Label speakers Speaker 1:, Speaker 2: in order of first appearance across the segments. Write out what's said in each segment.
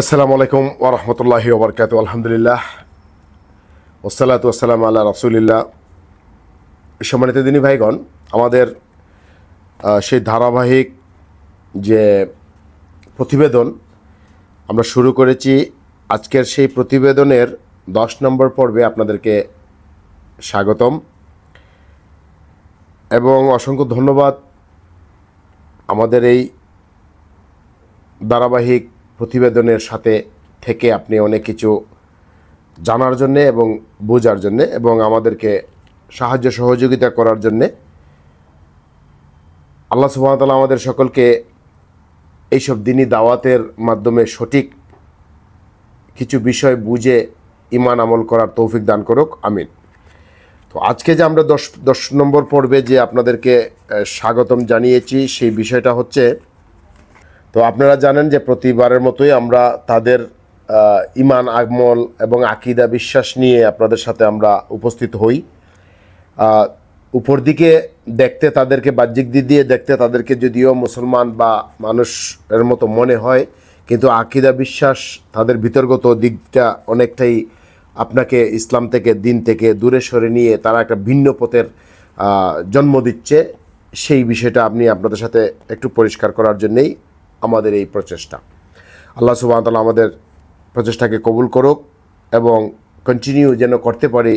Speaker 1: আসসালামু আলাইকুম ওয়া রাহমাতুল্লাহি ওয়া বারাকাতুহু। আলহামদুলিল্লাহ ওয়াসসালাতু ওয়াসসালামু আলা রাসূলিল্লাহ। সম্মানিত দিনী ভাইগণ, আমাদের সেই ধারাবাহিক যে প্রতিবেদন আমরা শুরু করেছি, আজকের সেই প্রতিবেদনের 10 নম্বর পর্বে আপনাদেরকে স্বাগতম এবং অসংখ্য ধন্যবাদ আমাদের এই ধারাবাহিক প্রতিবেদনের সাথে থেকে আপনি অনেক কিছু জানার জন্যে এবং বোঝার জন্যে এবং আমাদেরকে সাহায্য সহযোগিতা করার জন্যে। আল্লাহ সুবহানাহু ওয়া তাআলা আমাদের সকলকে এইসব দ্বীনি দাওয়াতের মাধ্যমে সঠিক কিছু বিষয় বুঝে ঈমান আমল করার তৌফিক দান করুক, আমিন। তো আজকে যে আমরা 10 নম্বর পর্বে যে আপনাদেরকে স্বাগতম জানিয়েছি, সেই বিষয়টা হচ্ছে, তো আপনারা জানেন যে প্রতিবারের মতোই আমরা তাদের ঈমান আমল এবং আকীদা বিশ্বাস নিয়ে আপনাদের সাথে আমরা উপস্থিত হই। উপর দিকে দেখতে তাদেরকে, বাহ্যিক দিক দিয়ে দেখতে তাদেরকে যদিও মুসলমান বা মানুষের মতো মনে হয়, কিন্তু আকীদা বিশ্বাস তাদের ভিতরগত দিকটা অনেকটাই আপনাকে ইসলাম থেকে, দিন থেকে দূরে সরে নিয়ে তারা একটা ভিন্ন পথের জন্ম দিচ্ছে। সেই বিষয়টা আপনাদের সাথে একটু পরিষ্কার করার জন্যেই আমাদের এই প্রচেষ্টা। আল্লাহ সুবহানাহু ওয়া তাআলা আমাদের প্রচেষ্টাকে কবুল করুক এবং কন্টিনিউ যেন করতে পারি,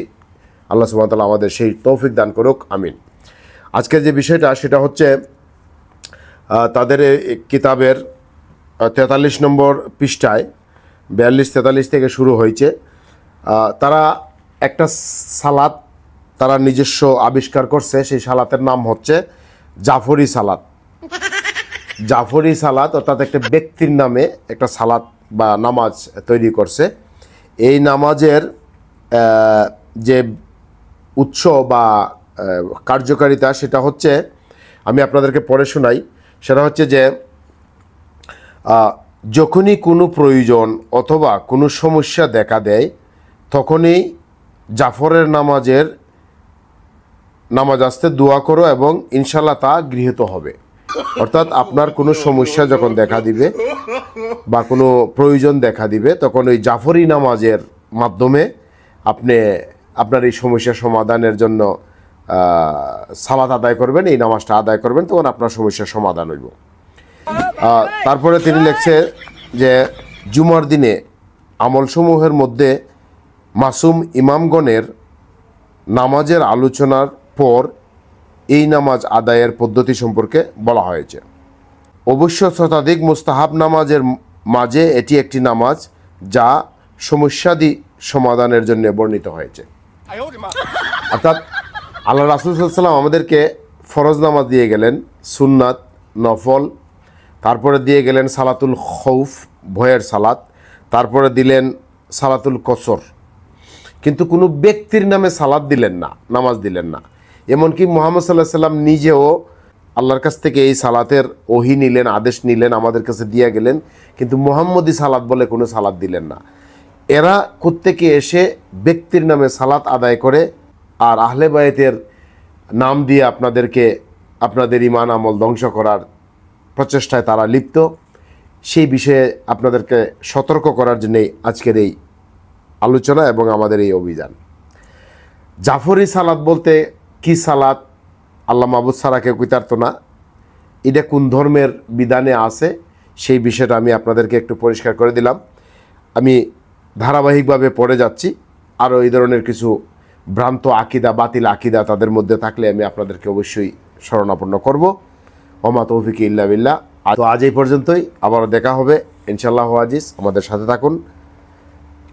Speaker 1: আল্লাহ সুবহানাহু ওয়া তাআলা আমাদের সেই তৌফিক দান করুক, আমিন। আজকের যে বিষয়টা সেটা হচ্ছে তাদের কিতাবের 43 নম্বর পৃষ্ঠায় 42-43 থেকে শুরু হয়েছে। তারা একটা সালাত তারা নিজস্ব আবিষ্কার করছে। সেই সালাতের নাম হচ্ছে জাফরি সালাত। জাফরি সালাত অর্থাৎ একটা ব্যক্তির নামে একটা সালাত বা নামাজ তৈরি করছে। এই নামাজের যে উৎস বা কার্যকারিতা সেটা হচ্ছে, আমি আপনাদেরকে পড়ে শোনাই। সেটা হচ্ছে যে যখনই কোনো প্রয়োজন অথবা কোনো সমস্যা দেখা দেয়, তখনই জাফরের নামাজ আসতে দোয়া করো এবং ইনশাল্লাহ তা গৃহীত হবে। অর্থাৎ আপনার কোনো সমস্যা যখন দেখা দিবে বা কোনো প্রয়োজন দেখা দিবে, তখন ওই জাফরি নামাজের মাধ্যমে আপনি আপনার এই সমস্যা সমাধানের জন্য সালাত আদায় করবেন, এই নামাজটা আদায় করবেন, তখন আপনার সমস্যার সমাধান হইব। তারপরে তিনি লিখছে যে জুমার দিনে আমলসমূহের মধ্যে মাসুম ইমামগণের নামাজের আলোচনার পর এই নামাজ আদায়ের পদ্ধতি সম্পর্কে বলা হয়েছে। অবশ্য শতাধিক মুস্তাহাব নামাজের মাঝে এটি একটি নামাজ যা সমস্যাদি সমাধানের জন্য বর্ণিত হয়েছে। অর্থাৎ আল্লাহ রাসূল সাল্লাল্লাহু আলাইহি ওয়াসাল্লাম আমাদেরকে ফরজ নামাজ দিয়ে গেলেন, সুন্নাত, নফল, তারপরে দিয়ে গেলেন সালাতুল খৌফ, ভয়ের সালাত, তারপরে দিলেন সালাতুল কসর, কিন্তু কোনো ব্যক্তির নামে সালাত দিলেন না, নামাজ দিলেন না। এমনকি মুহাম্মদ সাল্লাল্লাহু আলাইহি ওয়াসাল্লাম নিজেও আল্লাহর কাছ থেকে এই সালাতের ওহী নিলেন, আদেশ নিলেন, আমাদের কাছে দিয়ে গেলেন, কিন্তু মুহাম্মদি সালাত বলে কোনো সালাত দিলেন না। এরা কোত্থেকে এসে ব্যক্তির নামে সালাত আদায় করে আর আহলে বায়তের নাম দিয়ে আপনাদের ঈমান আমল ধ্বংস করার প্রচেষ্টায় তারা লিপ্ত। সেই বিষয়ে আপনাদেরকে সতর্ক করার জন্যই আজকের এই আলোচনা এবং আমাদের এই অভিযান। জাফরি সালাত বলতে কি সালাত, আল্লাহ মাবুদ ছাড়া কেউ কইতারত না, এটা কোন ধর্মের বিধানে আছে, সেই বিষয়টা আমি আপনাদেরকে একটু পরিষ্কার করে দিলাম। আমি ধারাবাহিকভাবে পড়ে যাচ্ছি। আরও এই ধরনের কিছু ভ্রান্ত আকিদা, বাতিল আকিদা তাদের মধ্যে থাকলে আমি আপনাদেরকে অবশ্যই শরণাপন্ন করব। ওমা তৌফিক ইল্লা বিল্লাহ। তো আজ এই পর্যন্তই, আবারও দেখা হবে ইনশাআল্লাহ আজিজ। আমাদের সাথে থাকুন।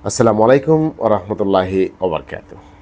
Speaker 1: আসসালামু আলাইকুম ওয়া রাহমাতুল্লাহি ওয়া বারাকাতুহু।